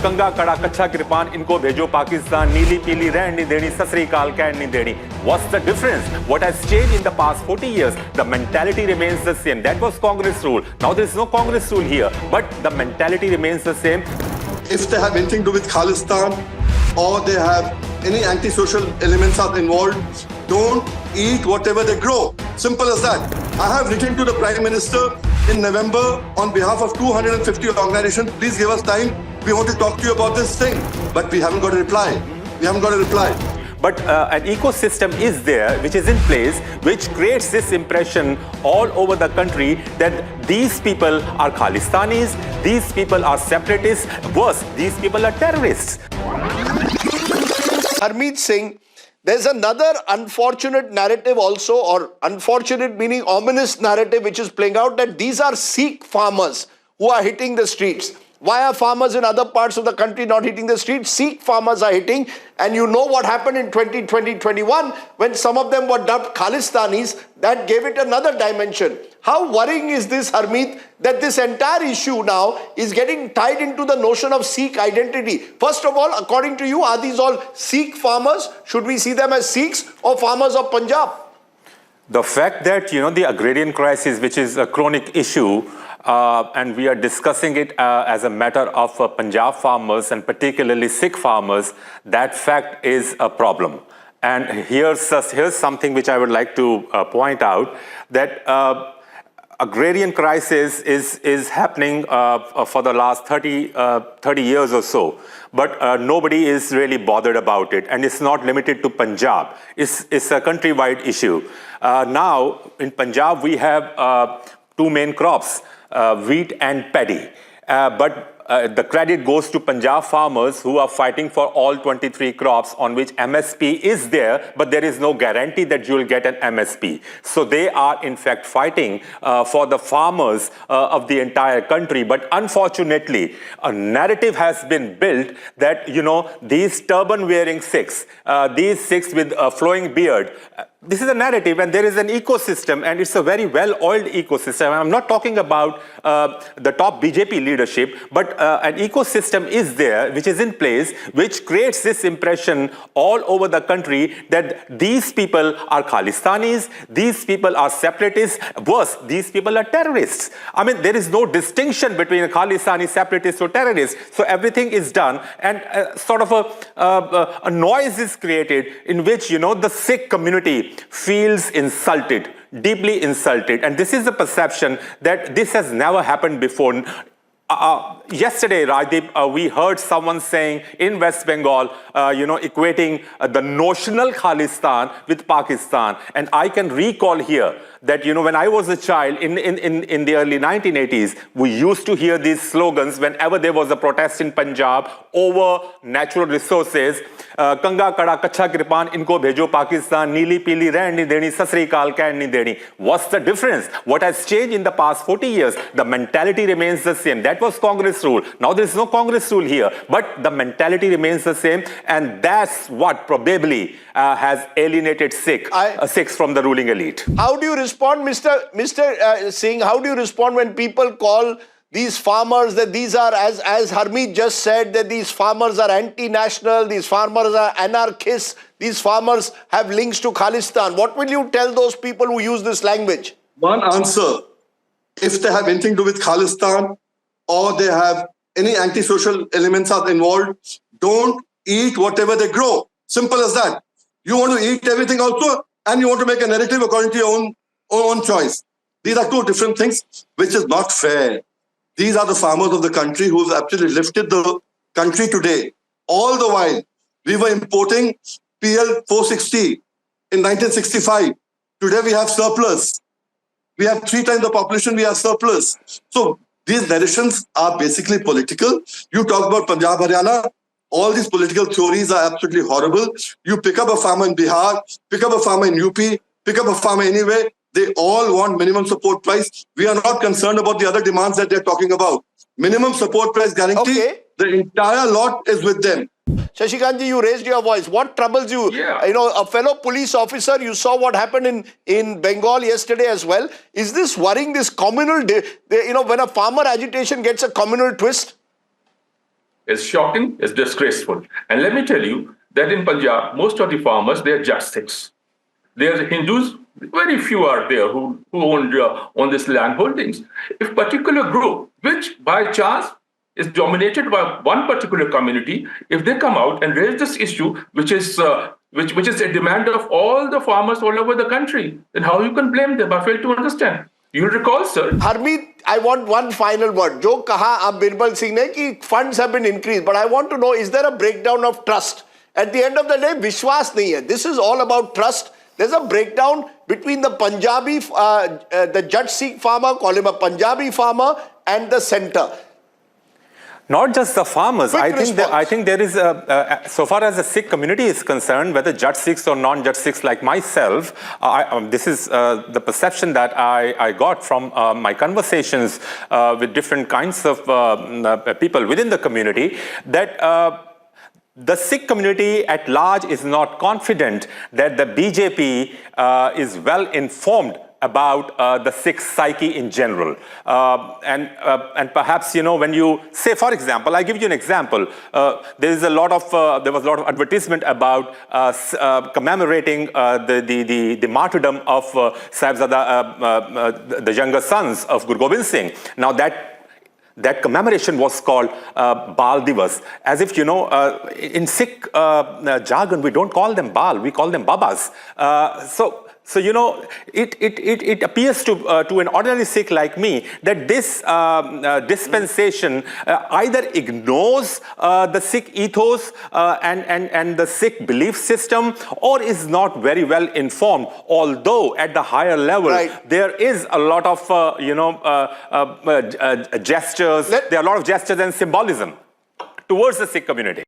कंगा कड़ा कच्चा कृपान इनको भेजो पाकिस्तान, नीली पीली रहन नहीं देनी, ससरी काल कहन नहीं देनी. What's the difference? What has changed in the past 40 years? The mentality remains the same. That was Congress rule. Now there is no Congress rule here, but the mentality remains the same. If they have anything to do with Khalistan or they have any anti-social elements are involved, don't eat whatever they grow. Simple as that. I have written to the Prime Minister in November on behalf of 250 organizations. Please give us time. We want to talk to you about this thing. But we haven't got a reply. We haven't got a reply. But an ecosystem is there, which is in place, which creates this impression all over the country that these people are Khalistanis, these people are separatists, worse, these people are terrorists. Harmeet Singh, there's another unfortunate narrative also, or unfortunate meaning ominous narrative, which is playing out that these are Sikh farmers who are hitting the streets. Why are farmers in other parts of the country not hitting the streets? Sikh farmers are hitting, and you know what happened in 2020-21 when some of them were dubbed Khalistanis. That gave it another dimension. How worrying is this, Harmeet, that this entire issue now is getting tied into the notion of Sikh identity? First of all, according to you, are these all Sikh farmers? Should we see them as Sikhs or farmers of Punjab? The fact that, the agrarian crisis, which is a chronic issue, and we are discussing it as a matter of Punjab farmers and particularly Sikh farmers, that fact is a problem. And here's something which I would like to point out, that agrarian crisis is happening for the last 30 years or so. But nobody is really bothered about it. And it's not limited to Punjab. It's a countrywide issue. Now, in Punjab, we have two main crops, wheat and paddy. But the credit goes to Punjab farmers who are fighting for all 23 crops on which MSP is there, but there is no guarantee that you will get an MSP. So they are in fact fighting for the farmers of the entire country. But unfortunately, a narrative has been built that, these turban-wearing Sikhs, these Sikhs with a flowing beard, this is a narrative, and there is an ecosystem, and it's a very well-oiled ecosystem. I'm not talking about the top BJP leadership, but an ecosystem is there, which is in place, which creates this impression all over the country that these people are Khalistanis, these people are separatists, worse, these people are terrorists. I mean, there is no distinction between a Khalistani, separatist or terrorist. So everything is done, and sort of a noise is created in which, the Sikh community feels insulted, deeply insulted. And this is the perception that this has never happened before. Yesterday, Rajdeep, we heard someone saying in West Bengal, equating the notional Khalistan with Pakistan. And I can recall here that, when I was a child in the early 1980s, we used to hear these slogans whenever there was a protest in Punjab over natural resources. Kanga kada kacha kripan inko bhejo Pakistan, neeli peeli रहन नहीं देनी, ससरी काल कहन नहीं देनी. What's the difference? What has changed in the past 40 years? The mentality remains the same. That was Congress rule. Now there is no Congress rule here, but the mentality remains the same, and that's what probably has alienated Sikhs from the ruling elite. How do you respond, Mr. Singh? How do you respond when people call these farmers that these are, as Harmeet just said, that these farmers are anti-national, these farmers are anarchists, these farmers have links to Khalistan? What will you tell those people who use this language? One answer: if they have anything to do with Khalistan or they have any anti-social elements are involved, don't eat whatever they grow. Simple as that. You want to eat everything also, and you want to make a narrative according to your own choice. These are two different things, which is not fair. These are the farmers of the country who have actually lifted the country today. All the while, we were importing PL 460 in 1965. Today we have surplus. We have 3 times the population, we have surplus. So these narrations are basically political. You talk about Punjab, Haryana, all these political theories are absolutely horrible. You pick up a farmer in Bihar, pick up a farmer in UP, pick up a farmer anywhere, they all want minimum support price. We are not concerned about the other demands that they're talking about. Minimum support price guarantee, okay. The entire lot is with them. Shashikanji, you raised your voice. What troubles you? Yeah. A fellow police officer, you saw what happened in Bengal yesterday as well. Is this worrying, this communal, when a farmer agitation gets a communal twist? It's shocking, it's disgraceful. And let me tell you that in Punjab, most of the farmers, they are just Sikhs. They are Hindus, very few are there who own this land holdings. If particular group, which by chance is dominated by one particular community, if they come out and raise this issue, which is a demand of all the farmers all over the country, then how you can blame them? I fail to understand. You'll recall, sir. Harmeet, I want one final word. Jo kaha aap Birbal Singh ne ki funds have been increased, but I want to know, is there a breakdown of trust? At the end of the day, Vishwas nahi hai. This is all about trust. There's a breakdown between the Punjabi, the Jat Sikh farmer, call him a Punjabi farmer, and the centre. Not just the farmers. Quick I think there is, so far as the Sikh community is concerned, whether Jat Sikhs or non-Jat Sikhs like myself, this is the perception that I got from my conversations with different kinds of people within the community, that the Sikh community at large is not confident that the BJP is well informed about the Sikh psyche in general. And perhaps, when you say, for example, I give you an example. There was a lot of advertisement about commemorating the martyrdom of Sahibzada, the younger sons of Guru Gobind Singh. Now that commemoration was called Bal Divas. As if, in Sikh jargon, we don't call them Bal, we call them Babas. So it appears to an ordinary Sikh like me that this dispensation either ignores the Sikh ethos and the Sikh belief system, or is not very well informed. Although at the higher level, there is a lot of gestures. There are a lot of gestures and symbolism towards the Sikh community.